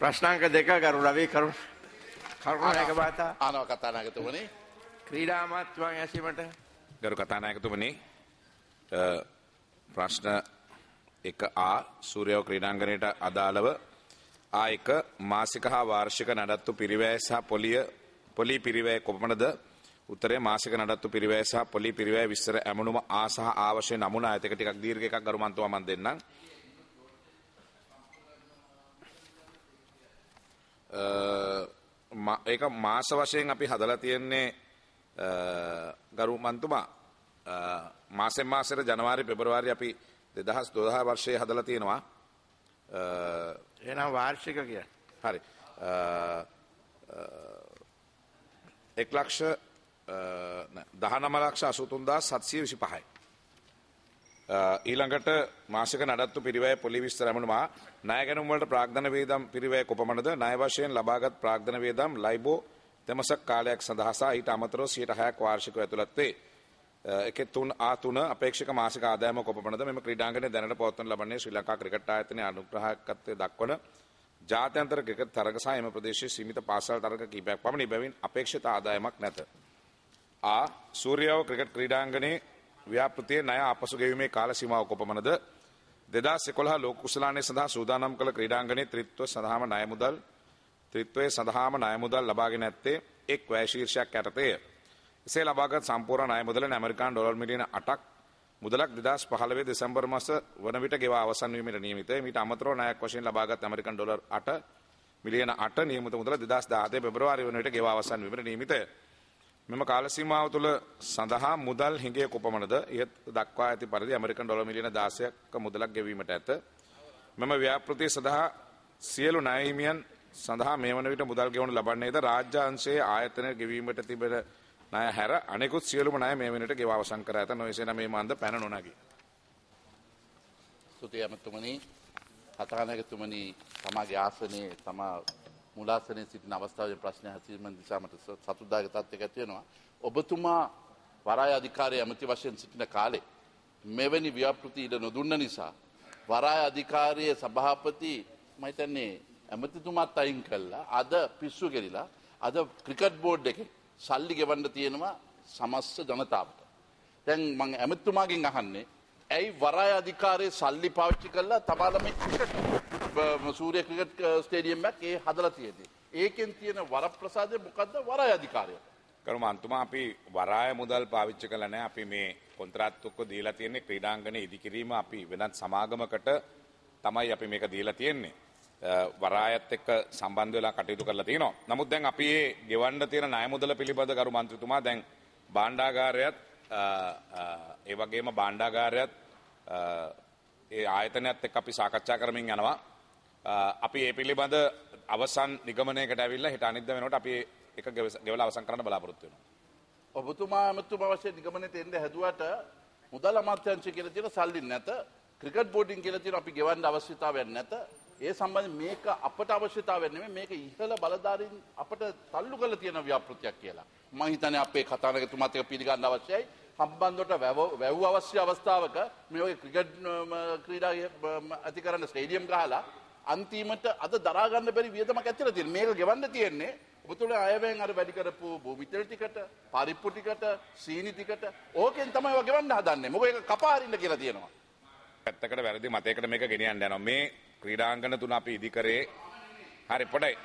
ප්‍රශ්නාංක 2 ගරු රවි කරුණානායක මහතා ආනව කතානායකතුමනි ක්‍රීඩා අමාත්‍යංශ ඇසීමට ගරු කතානායකතුමනි ප්‍රශ්න 1A සූර්යව ක්‍රීඩාංගණයට අදාළව ආයක මාසික හා වාර්ෂික නඩත්තු පිරිවැය සහ පොලි පිරිවැය කොපමණද උත්තරේ මාසික නඩත්තු පිරිවැය සහ පොලි පිරිවැය විස්තර ඇමුණුම ආ සහ අවශ්‍ය නමුනා ඇතක ටිකක් දීර්ඝ එකක් ගරු මන්තුමා මන් දෙන්නම් ඒක මාස වශයෙන් අපි හදලා තියෙන්නේ ගරු මන්තුමා මාසෙන් මාසෙට ජනවාරි පෙබරවාරි අපි 2012 වර්ෂයේ හදලා තියෙනවා එහෙනම් වාර්ෂික කියන්නේ හරි 1,19,83,725යි ඊළඟට මාසික නඩත්තු පිරිවැය පොලි විස්තර ඇමුණුමා ණය ගැනුම් වලට ප්‍රාග්ධන වේදම් පිරිවැය කොපමණද ණය වශයෙන් ලබාගත් ප්‍රාග්ධන වේදම් ලයිබෝ දෙමසක් කාලයක් සඳහා සහ ඊට අමතරව 6% වාර්ෂිකව ඇතුළත් වේ එකේ 3A3 අපේක්ෂක මාසික ආදායම කොපමණද මෙම ක්‍රීඩාංගණයේ දැනට පවත්වනු ලබන්නේ ශ්‍රී ලංකා ක්‍රිකට් ආයතනයේ අනුග්‍රහකත්වයේ දක්වන ජාත්‍යන්තර ක්‍රිකට් තරග සහ එම ප්‍රදේශයේ සීමිත පාසල් තරග කිහිපයක් පමණයි බැවින් අපේක්ෂිත ආදායමක් නැත ආ සූර්යව ක්‍රිකට් ක්‍රීඩාංගණයේ ව්‍යාපෘතියේ ණය අපසු ගෙවීමේ කාල සීමාව කොපමණද 2011 ලෝක කුසලානය සඳහා සූදානම් කළ ක්‍රීඩාංගණයේ ත්‍රිත්වය සඳහාම ණය මුදල් ලබාගෙන ඇත්තේ එක් වැය ශීර්ෂයක් යටතේය. එසේ ලබාගත් සම්පූර්ණ ණය මුදල ඇමරිකානු ඩොලර් මිලියන 8ක් මුදලක් 2015 දෙසැම්බර් මාස වන විට ගෙවා අවසන් වීමට නියමිතය. මීට අමතරව ණයක් වශයෙන් ලබාගත් ඇමරිකන් ඩොලර් 8 මිලියන 8 නියමිත මුදල 2017 පෙබරවාරි වන විට ගෙවා අවසන් වීමට නියමිතය. මෙම කාල සීමාව තුළ සඳහා මුදල් හිඟය කොපමණද ඉහත දක්වා ඇති පරිදි ඇමරිකන් ඩොලර් මිලියන 16ක මුදලක් ගෙවීමට ඇත. මෙම ව්‍යාපෘතිය සඳහා සියලු ණය හිමියන් සඳහා මේ වන විට මුදල් ගෙවනු ලබන්නේද රාජ්‍ය අංශයේ ආයතන ගෙවීමට තිබෙන ණය හැර අනෙකුත් සියලුම ණය මේ වෙනට ගෙවා අවසන් කර ඇත. නොයසේන මේ මන්ද පැන නොනගී. ස්තුතියි ඇමතුමනි කතානායකතුමනි තමාගේ ආසනයේ තමා මුලාසනයේ සිටින අවස්ථාවේ ප්‍රශ්න හැසිරීම නිසා මට සතුටුදායක තත්ත්වයක් ඇති වෙනවා. ඔබතුමා වරාය අධිකාරිය ඇමති වශයෙන් සිටින කාලේ මෙවැනි ව්‍යාපෘති ඉඩ නොදුන්න නිසා වරාය අධිකාරියේ සභාපති මම හිතන්නේ ඇමතිතුමාත් අයින් කළා. අද පිස්සු කෙලිලා අද ක්‍රිකට් බෝඩ් එකේ සල්ලි ගෙවන්න තියෙනවා සමස්ත ජනතාවට. දැන් මම ඇමතිතුමාගෙන් අහන්නේ ඇයි වරාය අධිකාරියේ සල්ලි පාවිච්චි කළා තබාලා මේ ක්‍රිකට් සූර්ය ක්‍රිකට් ස්ටේඩියම් එකක් ඒ හදලා තියෙන්නේ. ඒකෙන් තියෙන වරප්‍රසාදය මොකද්ද වරාය අධිකාරිය? කරු මන්තුමා අපි වරාය මුදල් පාවිච්චි කළා නැහැ. අපි මේ කොන්ත්‍රාත් ඔක්කො දීලා තියෙන්නේ ක්‍රීඩාංගණය ඉදිකිරීම අපි වෙනත් සමාගමකට තමයි අපි මේක දීලා තියෙන්නේ. වරායත් එක්ක සම්බන්ධ වෙලා කටයුතු කරලා තියෙනවා. නමුත් දැන් අපි මේ ගෙවන්න තියෙන ණය මුදල පිළිබඳ කරු මන්ත්‍රීතුමා දැන් භාණ්ඩාගාරයත් ඒ වගේම භාණ්ඩාගාරයත් ඒ ආයතනයත් එක්ක අපි සාකච්ඡා කරමින් යනවා. අපි මේ පිළිබඳ අවසන් නිගමනයකට ඇවිල්ලා හෙට අනිද්දා වෙනකොට අපි එක ගෙවලා අවසන් කරන්න බලාපොරොත්තු වෙනවා. ඔබතුමා ඇමතුමා වශයෙන් නිගමනයට එන්න හැදුවට මුදල් අමාත්‍යාංශය කියලා තියෙන සල්ලි නැත. ක්‍රිකට් බෝඩින් කියලා තියෙන අපි ගෙවන්න අවශ්‍යතාවයක් නැත. ඒ සම්බන්ධයෙන් මේක අපට අවශ්‍යතාවයක් නෙමෙයි මේක ඉහළ බලධාරීන් අපට තල්ලු කරලා තියෙන ව්‍යාපෘතියක් කියලා. මම හිතන්නේ අපේ කතානායකතුමාත් එක පිළිගන්න අවශ්‍යයි. සම්බන්ධවට වැව් අවශ්‍ය අවස්ථාවක මේ වගේ ක්‍රිකට් ක්‍රීඩා අධිකරණ ස්ටේඩියම් ගහලා අන්තිමට අද දරා ගන්න බැරි වියදමක් ඇතිලා තියෙනවා. මේක ගෙවන්න තියෙන්නේ ඔබතුමා අයවැයෙන් අර වැඩි කරපු භූමි තෙල් ටිකට, පරිප්පු ටිකට, සීනි ටිකට ඕකෙන් තමයි ඔය ගෙවන්න හදන්නේ. මොකද ඒක කපාරින්න කියලා තියෙනවා. පැත්තකට වැරදි මතයකට මේක ගෙනියන්න යනවා. මේ ක්‍රීඩාංගන තුන අපි ඉදිකරේ හරි පොඩයි.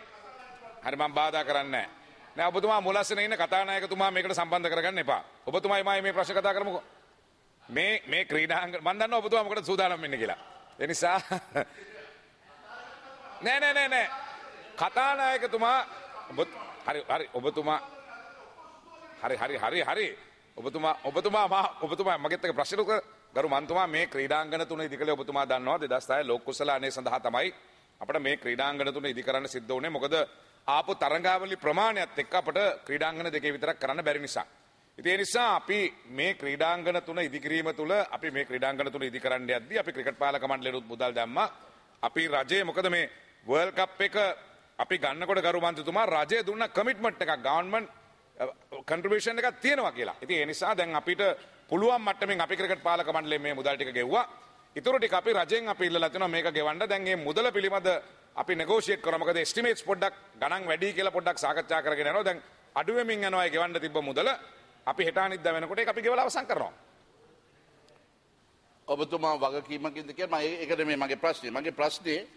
හරි මම බාධා කරන්නේ නැහැ. නෑ ඔබතුමා මුලස්සනේ ඉන්න කතානායකතුමා මේකට සම්බන්ධ කරගන්න එපා. ඔබතුමායි මම මේ ප්‍රශ්න කතා කරමුකෝ. මේ ක්‍රීඩාංගන මම දන්නවා ඔබතුමා මොකටද සූදානම් වෙන්නේ කියලා. ඒ නිසා නෑ කතානායකතුමා හරි ඔබතුමා හරි ඔබතුමා මගෙත් එක ප්‍රශ්න ගරු මන්තුමා මේ ක්‍රීඩාංගන තුන ඉදිකලේ ඔබතුමා දන්නවා 2006 ලෝක කුසලානය සඳහා තමයි අපිට මේ ක්‍රීඩාංගන තුන ඉදි කරන්න සිද්ධ වුණේ. මොකද ආපු තරඟාවලි ප්‍රමාණයත් එක්ක අපිට ක්‍රීඩාංගන දෙකේ විතරක් කරන්න බැරි නිසා. ඉතින් ඒ නිසා අපි මේ ක්‍රීඩාංගන තුන ඉදි කිරීම තුළ අපි මේ ක්‍රීඩාංගන තුන ඉදි කරන්න යද්දී අපි ක්‍රිකට් පාලක මණ්ඩලයට මුදල් දැම්මා. අපි රජයේ මොකද මේ වර්ල්ඩ් කප් එක අපි ගන්නකොට ගරු මන්ත්‍රීතුමා රජය දුන්න කමිට්මන්ට් එකක් ගවර්න්මන්ට් කන්ට්‍රිබියුෂන් එකක් තියෙනවා කියලා. ඉතින් ඒ නිසා දැන් අපිට පුළුවන් මට්ටමින් අපි ක්‍රිකට් පාලක මණ්ඩලයෙන් මේ මුදල් ටික ගෙව්වා. ඉතුරු ටික අපි රජයෙන් අපි ඉල්ලලා තියෙනවා මේක ගෙවන්න. දැන් මේ මුදල පිළිබඳ අපි නෙගෝෂিয়েට් කරනවා. මොකද එස්ටිමේට්ස් පොඩ්ඩක් ගණන් වැඩි කියලා පොඩ්ඩක් සාකච්ඡා කරගෙන යනවා. දැන් අඩු වෙමින් යනවා ඒ ගෙවන්න තිබ්බ මුදල. අපි හෙට අනිද්දා වෙනකොට ඒක අපි ගෙවලා අවසන් කරනවා. ඔබතුමා වගකීමකින්ද කියලා මම ඒකට මේ මගේ ප්‍රශ්නේ. මගේ ප්‍රශ්නේ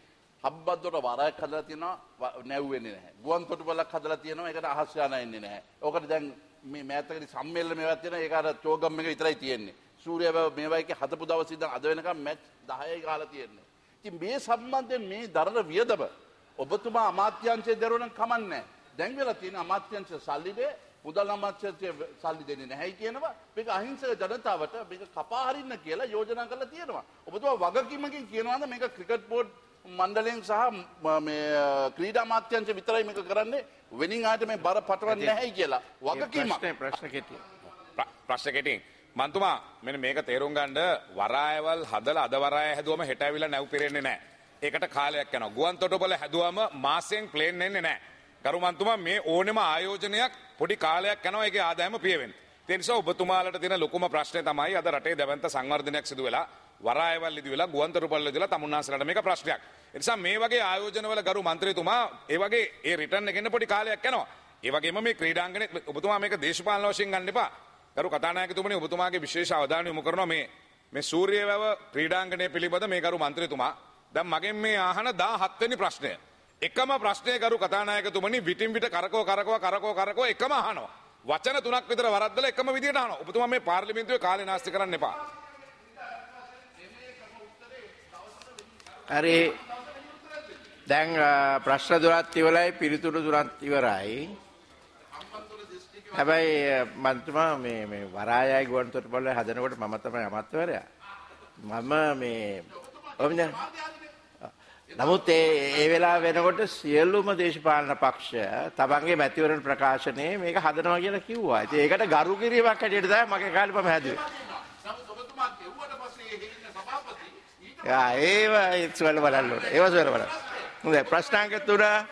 හබ්බද්දොට වරයක් හදලා තියෙනවා නැව්වෙන්නේ නැහැ. ගුවන් තොටුපළක් හදලා තියෙනවා ඒකට අහස් යාන එන්නේ නැහැ. ඕකට දැන් මේ මෑතකදී සම්මේලන මේවත් තියෙනවා ඒක අර චෝගම් එක විතරයි තියෙන්නේ. සූර්යව මේවයික හදපු දවස් ඉඳන් අද වෙනකම් මැච් 10යි ගහලා තියෙන්නේ. ඉතින් මේ සම්බන්ධයෙන් මේ දරන වියදම ඔබතුමා අමාත්‍යාංශයේ දරුවනම් කමන්නේ. දැන් වෙලා තියෙන අමාත්‍යාංශ සල්ලිනේ මුදල් අමාත්‍යාංශයේ සල්ලි දෙන්නේ නැහැයි කියනවා. මේක අහිංසක ජනතාවට මේක කපා හරින්න කියලා යෝජනා කරලා තියෙනවා. ඔබතුමා වගකීමකින් කියනවාද මේක ක්‍රිකට් බෝඩ් මණ්ඩලයෙන් සහ මේ ක්‍රීඩා අමාත්‍යාංශය විතරයි මේක කරන්නේ වෙනින් ආයත මේ බර පටවන්නේ නැහැයි කියලා වගකීමක්. ප්‍රශ්න කෙටි. ප්‍රශ්න කෙටින් මන්තුමා මෙන්න මේක තේරුම් ගන්න වරායවල් හදලා අද වරාය හැදුවම හෙට ඇවිල්ලා නැව් පිරෙන්නේ නැහැ. ඒකට කාලයක් යනවා. ගුවන් තොටුපළ හැදුවම මාසෙන් ප්ලේන් එන්නේ නැහැ. ගරු මන්තුමා මේ ඕනෙම ආයෝජනයක් පොඩි කාලයක් යනවා ඒකේ ආදායම පිය වෙන්න. ඒ නිසා ඔබතුමාලට තියෙන ලොකුම ප්‍රශ්නේ තමයි අද රටේ දැවැන්ත සංවර්ධනයක් සිදු වෙලා වරායවල් ඉදි වෙලා ගුවන් තොටුපළ ඉදලා තමුන්නාසලට මේක ප්‍රශ්නයක්. ඒ නිසා මේ වගේ ආයෝජනවල ගරු මන්ත්‍රීතුමා ඒ වගේ ඒ රිටර්න් එකෙන්න පොඩි කාලයක් යනවා. ඒ වගේම මේ ක්‍රීඩාංගනේ ඔබතුමා මේක දේශපාලන වශයෙන් ගන්න එපා. ගරු කතානායකතුමනි ඔබතුමාගේ විශේෂ අවධානය යොමු කරනවා මේ සූර්යවැව ක්‍රීඩාංගණය පිළිබඳ මේ ගරු මන්ත්‍රීතුමා දැන් මගෙන් මේ අහන 17 වෙනි ප්‍රශ්නය. එකම ප්‍රශ්නය ගරු කතානායකතුමනි විටින් විට කරකව එකම අහනවා. වචන 3ක් විතර වරද්දලා එකම විදියට අහනවා. ඔබතුමා මේ පාර්ලිමේන්තුවේ කාලේ නාස්ති කරන්න එපා. හරි දැන් ප්‍රශ්න දුරත් ඉවරයි පිළිතුරු දුරත් ඉවරයි. හැබැයි මන්තුමා මේ වරායයි ගුවන් තොටුපළ හදනකොට මම තමයි අමාත්‍යවරයා. මම මේ නමුත් ඒ වෙලාව වෙනකොට සියලුම දේශපාලන පක්ෂ තමන්ගේ මැතිවරණ ප්‍රකාශනයේ මේක හදනවා කියලා කිව්වා. ඉතින් ඒකට ගරු කිරීමක් හැටියට තමයි මගේ කාලේ මම හැදුවේ. ඔබතුමා කිව්වට පස්සේ ඒ ඉන්න සභාපති ඒව බලන්න ඕනේ. ඒව බලන්න. හොඳයි ප්‍රශ්නාංක 3